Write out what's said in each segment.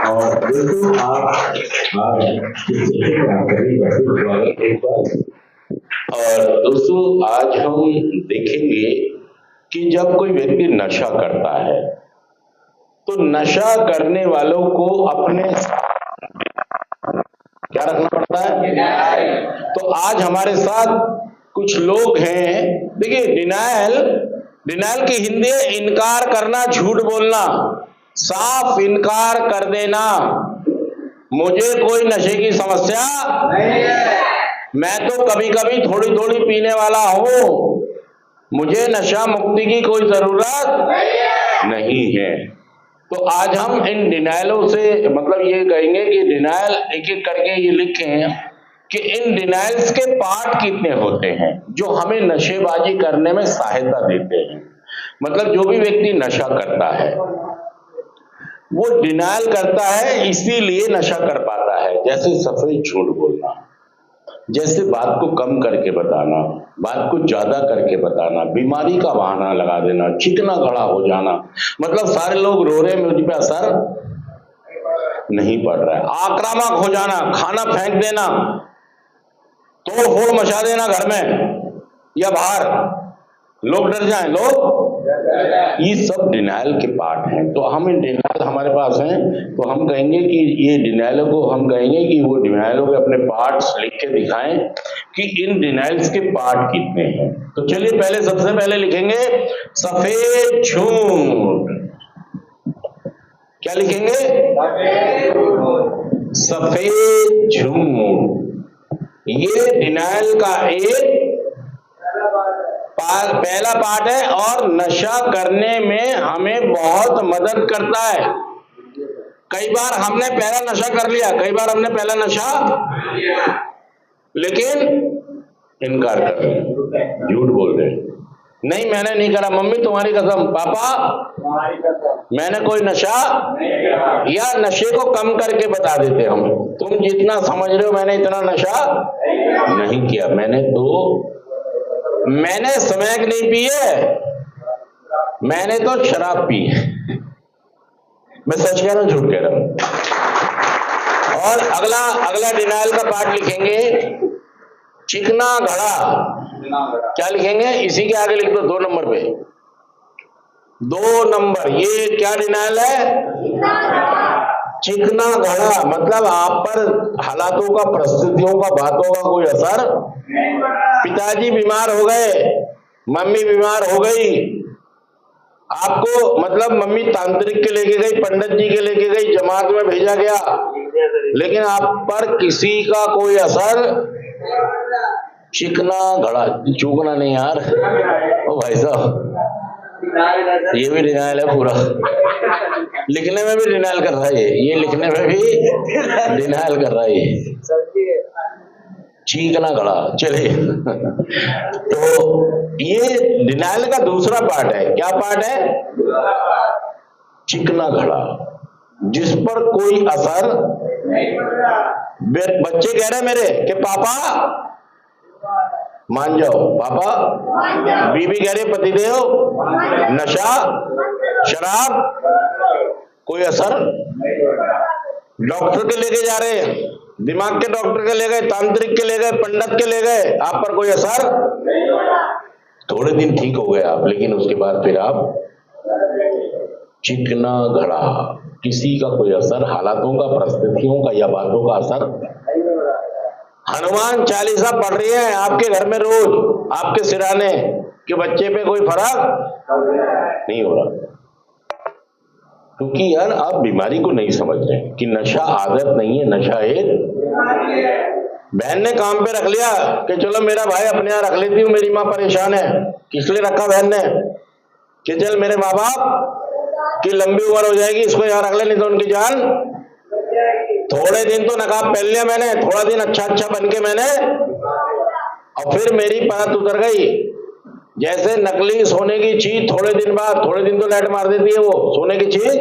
और दोस्तों आप एक बार। और दोस्तों आज हम देखेंगे कि जब कोई व्यक्ति नशा करता है तो नशा करने वालों को अपने क्या रखना पड़ता है। तो आज हमारे साथ कुछ लोग हैं, देखिए डिनायल की हिंदी है इनकार करना, झूठ बोलना, साफ इनकार कर देना। मुझे कोई नशे की समस्या नहीं है, मैं तो कभी कभी थोड़ी थोड़ी पीने वाला हूं, मुझे नशा मुक्ति की कोई जरूरत नहीं है। तो आज हम इन डिनायलों से मतलब ये कहेंगे कि डिनायल एक एक करके ये लिखें कि इन डिनायल्स के पार्ट कितने होते हैं जो हमें नशेबाजी करने में सहायता देते हैं। मतलब जो भी व्यक्ति नशा करता है वो डिनायल करता है इसीलिए नशा कर पाता है। जैसे सफेद झूठ बोलना, जैसे बात को कम करके बताना, बात को ज्यादा करके बताना, बीमारी का बहाना लगा देना, चिकना गड़ा हो जाना। मतलब सारे लोग रो रहे, मुझ पे असर नहीं पड़ रहा है। आक्रामक हो जाना, खाना फेंक देना, तोड़ फोड़ मचा देना घर में या बाहर, लोग डर जाएं, लोग ये सब डिनायल के पार्ट हैं। तो हम इन डिनायल हमारे पास हैं तो हम कहेंगे कि ये डिनायलों को हम कहेंगे कि वो डिनायलों के अपने पार्ट्स लिख के दिखाएं कि इन डिनायल्स के पार्ट कितने हैं। तो चलिए पहले सबसे पहले लिखेंगे सफेद झूठ। क्या लिखेंगे? सफेद झूठ। ये डिनायल का एक पहला पार्ट है और नशा करने में हमें बहुत मदद करता है। कई बार हमने पहला नशा कर लिया, कई बार हमने पहला नशा लेकिन इनकार कर रहे हैं, झूठ बोल रहे हैं, नहीं मैंने नहीं करा, मम्मी तुम्हारी कसम, पापा मैंने कोई नशा, या नशे को कम करके बता देते हम, तुम जितना समझ रहे हो मैंने इतना नशा नहीं किया, मैंने स्मैक नहीं पी है, मैंने तो शराब पी है। मैं सच कह रहा हूं, झूठ कह रहा हूं। और अगला डिनायल का पार्ट लिखेंगे चिकना घड़ा। क्या लिखेंगे? इसी के आगे लिख दो 2 नंबर पे, 2 नंबर। ये क्या डिनायल है? चिकना घड़ा। मतलब आप पर हालातों का, परिस्थितियों का, बातों का कोई असर, पिताजी बीमार हो गए, मम्मी बीमार हो गई, आपको मतलब मम्मी तांत्रिक के लेके गई, पंडित जी के लेके गई, जमात में भेजा गया, लेकिन आप पर किसी का कोई असर, चिकना घड़ा, चूकना नहीं यार ओ भाई साहब, ये भी डिनायल है पूरा। लिखने में भी डिनायल कर रहा है ये लिखने में भी डिनायल कर रहा है ये, चीकना घड़ा। चलिए तो ये डिनायल का दूसरा पार्ट है। क्या पार्ट है? चिकना घड़ा, जिस पर कोई असर नहीं पड़ रहा। बच्चे कह रहे मेरे कि पापा मान जाओ, पापा, बीवी कह रही पतिदेव नशा शराब कोई असर, डॉक्टर के लेके जा रहे हैं, दिमाग के डॉक्टर के ले गए, तांत्रिक के ले गए, पंडित के ले गए, आप पर कोई असर, थोड़े दिन ठीक हो गए आप, लेकिन उसके बाद फिर आप चिकना घड़ा, किसी का कोई असर, हालातों का, परिस्थितियों का या बातों का असर। हनुमान चालीसा पढ़ रही है आपके घर में रोज, आपके सिराने के बच्चे पे कोई फर्क नहीं हो रहा, क्योंकि यार आप बीमारी को नहीं समझ रहे कि नशा आदत नहीं है, नशा एक। बहन ने काम पे रख लिया कि चलो मेरा भाई अपने यहाँ रख लेती हूँ, मेरी माँ परेशान है। किस लिए रखा बहन ने? कि चल मेरे माँ बाप की लंबी उम्र हो जाएगी, इसको यहाँ रख ले, नहीं तो उनकी जान। थोड़े दिन तो नकाब पहन लिया मैंने, थोड़ा दिन अच्छा बन के मैंने, और फिर मेरी परत उतर गई। जैसे नकली सोने की चीज थोड़े दिन बाद, थोड़े दिन तो लाइट मार देती है वो सोने की चीज,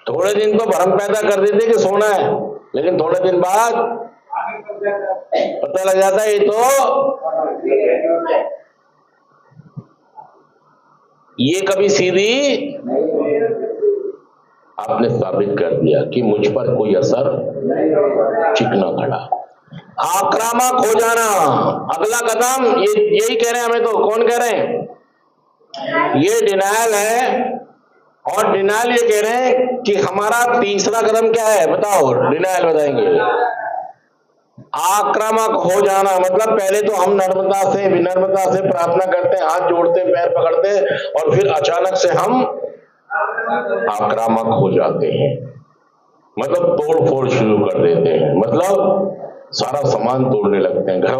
थोड़े दिन तो भ्रम पैदा कर देती है कि सोना है, लेकिन थोड़े दिन बाद पता लग जाता है ये तो ये कभी सीधी आपने साबित कर दिया कि मुझ पर कोई असर चिकना खड़ा। आक्रामक हो जाना, अगला कदम, ये यही कह रहे हैं हमें, तो कौन कह रहे हैं? ये डिनायल है, और डिनायल ये कह रहे हैं कि हमारा तीसरा कदम क्या है, बताओ, डिनायल बताएंगे। आक्रामक हो जाना मतलब पहले तो हम नम्रता से, विनम्रता से प्रार्थना करते हैं, हाथ जोड़ते हैं, पैर पकड़ते हैं, और फिर अचानक से हम आक्रामक हो जाते हैं, मतलब तोड़ फोड़ शुरू कर देते हैं, मतलब सारा सामान तोड़ने लगते हैं। घर